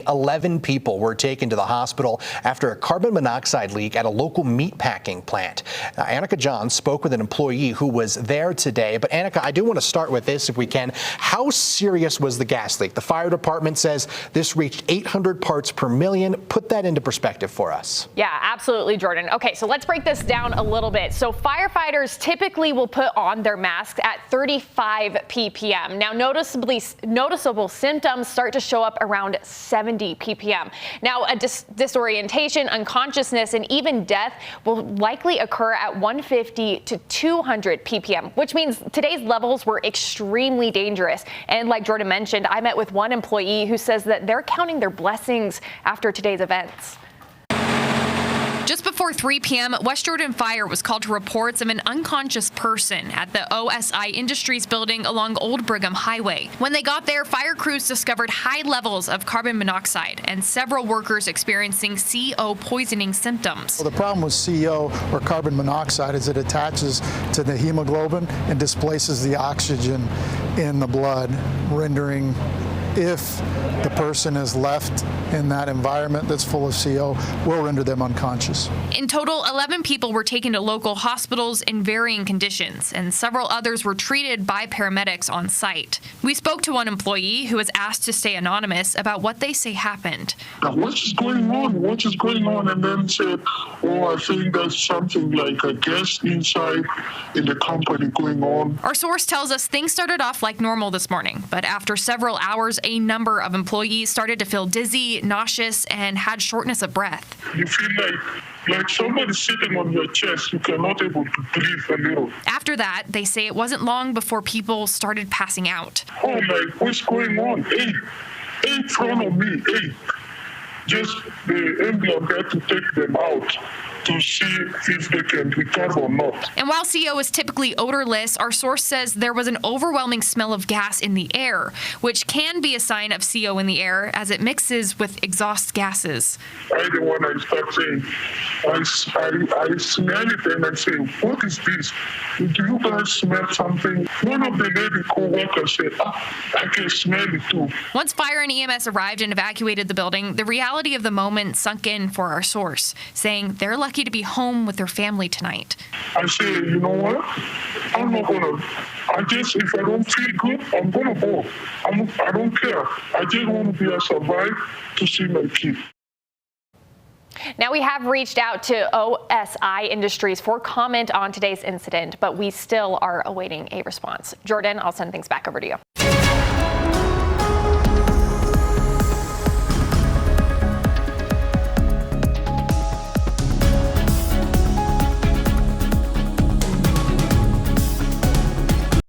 11 people were taken to the hospital after a carbon monoxide leak at a local meatpacking plant. Annika John spoke with an employee who was there today. But Annika, I do want to start with this if we can. How serious was the gas leak? The fire department says this reached 800 parts per million. Put that into perspective for us. Yeah, absolutely, Jordan. Okay, so let's break this down a little bit. So firefighters typically will put on their masks at 35 ppm. Now, noticeable symptoms start to show up around 70 ppm. Now, a disorientation, unconsciousness, and even death will likely occur at 150 to 200 ppm, which means today's levels were extremely dangerous. And like Jordan mentioned, I met with one employee who says that they're counting their blessings after today's events. Just before 3 p.m., West Jordan Fire was called to reports of an unconscious person at the OSI Industries building along Old Brigham Highway. When they got there, fire crews discovered high levels of carbon monoxide and several workers experiencing CO poisoning symptoms. Well, the problem with CO, or carbon monoxide, is it attaches to the hemoglobin and displaces the oxygen in the blood, rendering, if the person is left in that environment that's full of CO, will render them unconscious. In total, 11 people were taken to local hospitals in varying conditions, and several others were treated by paramedics on site. We spoke to one employee who was asked to stay anonymous about what they say happened. What is going on? What is going on? And then said, oh, I think there's something like a gas inside in the company going on. Our source tells us things started off like normal this morning, but after several hours, a number of employees started to feel dizzy, nauseous, and had shortness of breath. You feel like somebody sitting on your chest. You cannot able to breathe a little. After that, they say it wasn't long before people started passing out. Oh, like, what's going on? Hey, in front of me, hey. Just the ambulance had to take them out to see if they can recover or not. And while CO is typically odorless, our source says there was an overwhelming smell of gas in the air, which can be a sign of CO in the air as it mixes with exhaust gases. I the one I start saying, I smell it and I say, what is this? Do you guys smell something? One of the lady co-workers said, I can smell it too. Once fire and EMS arrived and evacuated the building, the reality of the moment sunk in for our source, saying they're lucky to be home with their family tonight. I say, you know what? I'm not gonna. I just, if I don't feel good, I'm gonna go. I don't care. I just want to be a survivor to see my kid. Now, we have reached out to OSI Industries for comment on today's incident, but we still are awaiting a response. Jordan, I'll send things back over to you.